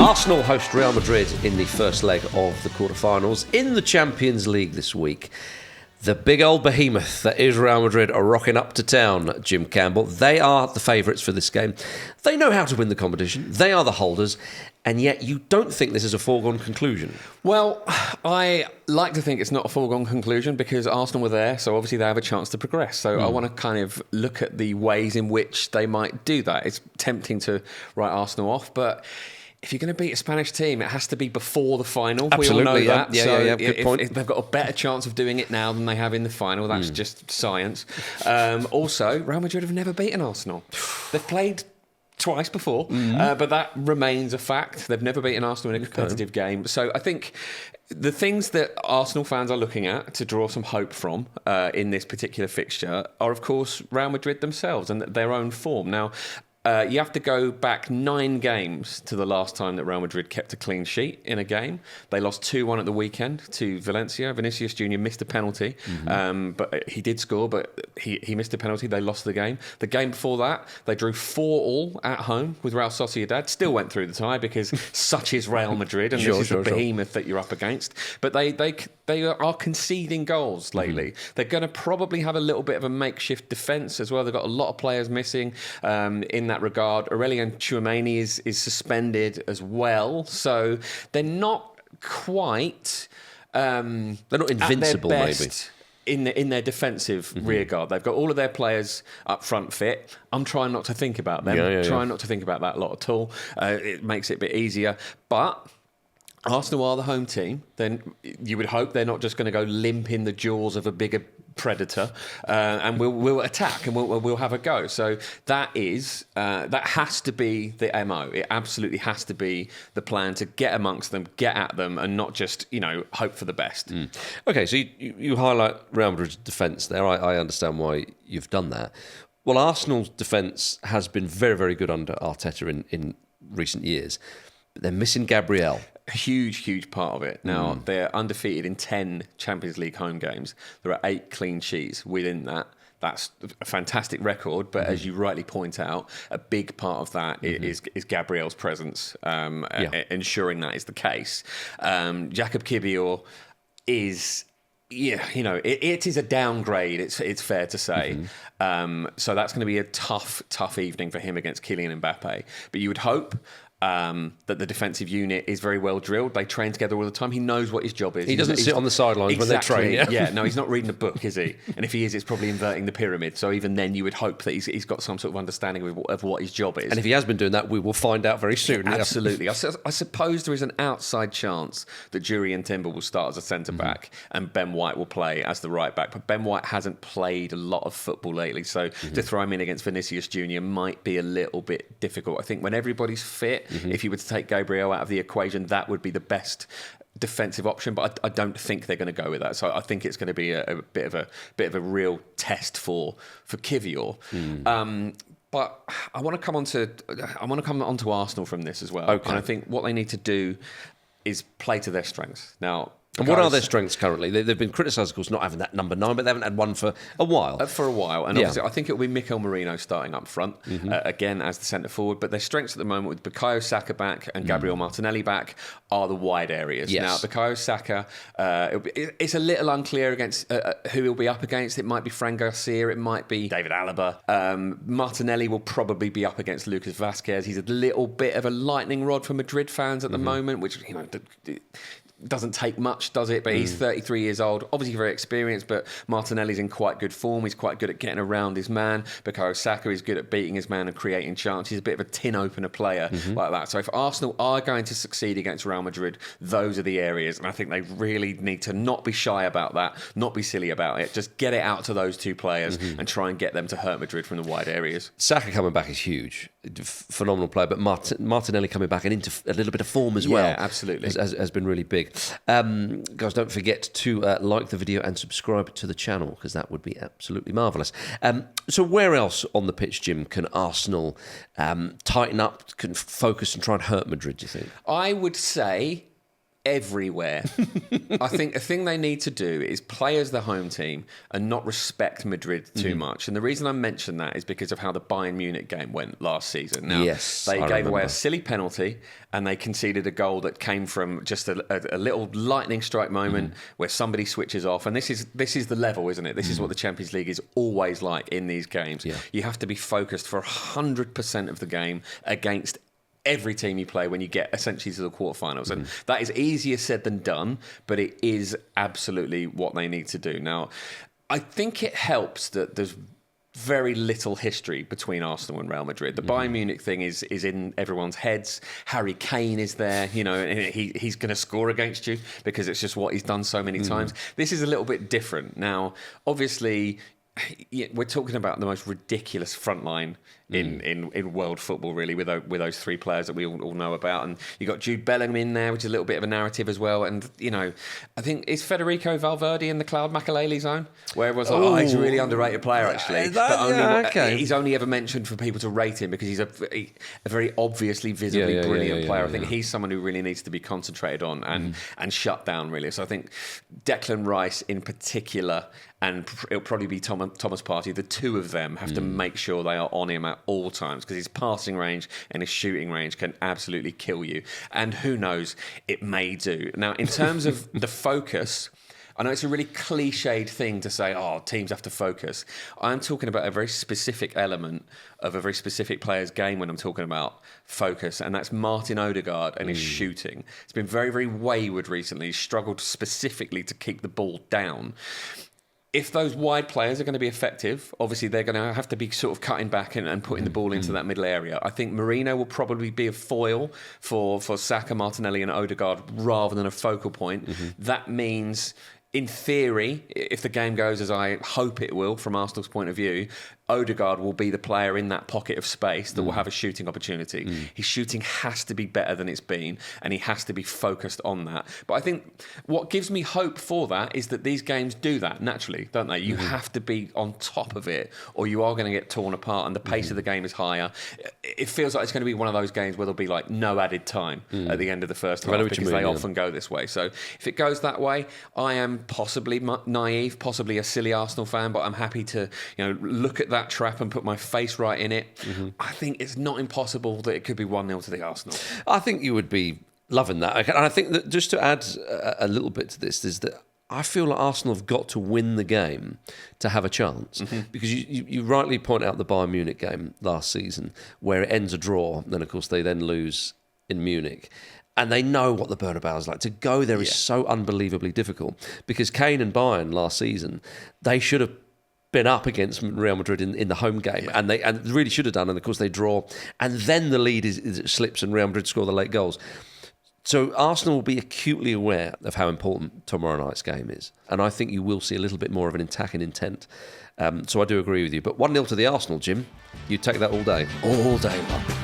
Arsenal host Real Madrid in the first leg of the quarterfinals in the Champions League this week. The big old behemoth that is Real Madrid are rocking up to town, Jim Campbell. They are the favourites for this game. They know how to win the competition. They are the holders. And yet you don't think this is a foregone conclusion. Well, I like to think it's not a foregone conclusion because Arsenal were there, so obviously they have a chance to progress. So I want to kind of look at the ways in which they might do that. It's tempting to write Arsenal off, but if you're going to beat a Spanish team, it has to be before the final. Absolutely, we all know yeah. that. Yeah, good point. If they've got a better chance of doing it now than they have in the final, that's just science. Also, Real Madrid have never beaten Arsenal. They've played twice before, but that remains a fact. They've never beaten Arsenal in a competitive game. So I think the things that Arsenal fans are looking at to draw some hope from in this particular fixture are, of course, Real Madrid themselves and their own form. Now, you have to go back 9 games to the last time that Real Madrid kept a clean sheet in a game. They lost 2-1 at the weekend to Valencia. Vinicius Jr. missed a penalty, but he did score, but he missed a penalty. They lost the game. The game before that, they drew 4-4 at home with Real Sociedad. Still went through the tie because such is Real Madrid, and this is the behemoth that you're up against. But they are conceding goals lately. They're going to probably have a little bit of a makeshift defence as well. They've got a lot of players missing in that regard. Aurelien Tchouameni is suspended as well, so they're not quite they're not invincible, at their best maybe in their defensive rear guard. They've got all of their players up front fit. I'm trying not to think about them. Trying not to think about that a lot at all. It makes it a bit easier, but Arsenal are the home team. Then you would hope they're not just going to go limp in the jaws of a bigger predator, and we'll attack and we'll have a go. So that has to be the MO. It absolutely has to be the plan to get amongst them, get at them, and not just hope for the best. Okay, so you highlight Real Madrid's defence there. I understand why you've done that. Well, Arsenal's defence has been very, very good under Arteta in recent years, but they're missing Gabriel. A huge part of it. Now, they're undefeated in 10 Champions League home games. There are 8 clean sheets within that. That's a fantastic record, but as you rightly point out, a big part of that is Gabriel's presence, ensuring that is the case. Jakub Kiwior is... it is a downgrade, it's fair to say. So that's going to be a tough evening for him against Kylian Mbappe. But you would hope that the defensive unit is very well drilled. They train together all the time. He knows what his job is. He doesn't sit on the sidelines when they train. No, he's not reading a book, is he? And if he is, it's probably inverting the pyramid. So even then, you would hope that he's got some sort of understanding of what his job is. And if he has been doing that, we will find out very soon. Absolutely. I suppose there is an outside chance that Jurrien Timber will start as a centre-back and Ben White will play as the right-back. But Ben White hasn't played a lot of football lately, so to throw him in against Vinicius Jr. might be a little bit difficult. I think when everybody's fit, if you were to take Gabriel out of the equation, that would be the best defensive option, but I don't think they're going to go with that. So I think it's going to be a bit of a real test for Kiwior. But I want to come on to Arsenal from this as well. Okay. And I think what they need to do is play to their strengths. Now, and what are their strengths currently? They've been criticised, of course, not having that number 9, but they haven't had one for a while. And obviously, I think it'll be Mikel Merino starting up front, again, as the centre forward. But their strengths at the moment, with Bukayo Saka back and Gabriel Martinelli back, are the wide areas. Yes. Now, Bukayo Saka, it's a little unclear against who he'll be up against. It might be Fran Garcia, it might be David Alaba. Martinelli will probably be up against Lucas Vazquez. He's a little bit of a lightning rod for Madrid fans at the moment, which, doesn't take much, does it? But he's 33 years old, obviously very experienced, but Martinelli's in quite good form. He's quite good at getting around his man. Bukayo Saka is good at beating his man and creating chances. He's a bit of a tin opener player like that. So if Arsenal are going to succeed against Real Madrid, those are the areas. And I think they really need to not be shy about that, not be silly about it. Just get it out to those two players and try and get them to hurt Madrid from the wide areas. Saka coming back is huge. Phenomenal player, but Martinelli coming back and into a little bit of form as well. Yeah, absolutely. Has been really big. Guys, don't forget to like the video and subscribe to the channel, because that would be absolutely marvellous. So where else on the pitch, Jim, can Arsenal tighten up, can focus and try and hurt Madrid, do you think? I would say everywhere. I think a thing they need to do is play as the home team and not respect Madrid too much. And the reason I mention that is because of how the Bayern Munich game went last season. Now, they gave away a silly penalty and they conceded a goal that came from just a little lightning strike moment where somebody switches off. And this is the level, isn't it? This is what the Champions League is always like in these games. Yeah. You have to be focused for 100% of the game against every team you play when you get essentially to the quarterfinals. And that is easier said than done, but it is absolutely what they need to do. Now, I think it helps that there's very little history between Arsenal and Real Madrid. The Bayern Munich thing is in everyone's heads. Harry Kane is there, and he's going to score against you because it's just what he's done so many times. This is a little bit different. Now, obviously, we're talking about the most ridiculous front line in world football, really, with those three players that we all know about. And you got Jude Bellingham in there, which is a little bit of a narrative as well. And, I think, is Federico Valverde in the Claude Makelele zone? Where it was like, he's a really underrated player, actually. He's only ever mentioned for people to rate him because he's a very obviously, visibly brilliant player. I think he's someone who really needs to be concentrated on and shut down, really. So I think Declan Rice in particular, and it'll probably be Thomas Partey, the two of them have to make sure they are on him at all times because his passing range and his shooting range can absolutely kill you. And who knows, it may do. Now, in terms of the focus, I know it's a really cliched thing to say, teams have to focus. I'm talking about a very specific element of a very specific player's game when I'm talking about focus, and that's Martin Odegaard and his shooting. It's been very, very wayward recently. He's struggled specifically to keep the ball down. If those wide players are going to be effective, obviously they're going to have to be sort of cutting back and putting the ball into that middle area. I think Merino will probably be a foil for Saka, Martinelli and Odegaard rather than a focal point. That means, in theory, if the game goes as I hope it will from Arsenal's point of view, Odegaard will be the player in that pocket of space that will have a shooting opportunity. His shooting has to be better than it's been, and he has to be focused on that. But I think what gives me hope for that is that these games do that naturally, don't they? You have to be on top of it, or you are going to get torn apart, and the pace of the game is higher. It feels like it's going to be one of those games where there'll be like no added time at the end of the first half because they often go this way. So if it goes that way, I am possibly naive, possibly a silly Arsenal fan, but I'm happy to look at that trap and put my face right in it. I think it's not impossible that it could be 1-0 to the Arsenal. I think you would be loving that. And I think that just to add a little bit to this is that I feel like Arsenal have got to win the game to have a chance. Because you rightly point out the Bayern Munich game last season where it ends a draw, then of course they then lose in Munich. And they know what the Bernabeu is like. To go there is so unbelievably difficult because Kane and Bayern last season, they should have been up against Real Madrid in the home game, and they really should have done. And of course they draw, and then the lead slips, and Real Madrid score the late goals. So Arsenal will be acutely aware of how important tomorrow night's game is, and I think you will see a little bit more of an attacking intent. So I do agree with you. But 1-0 to the Arsenal, Jim. You take that all day, Mark.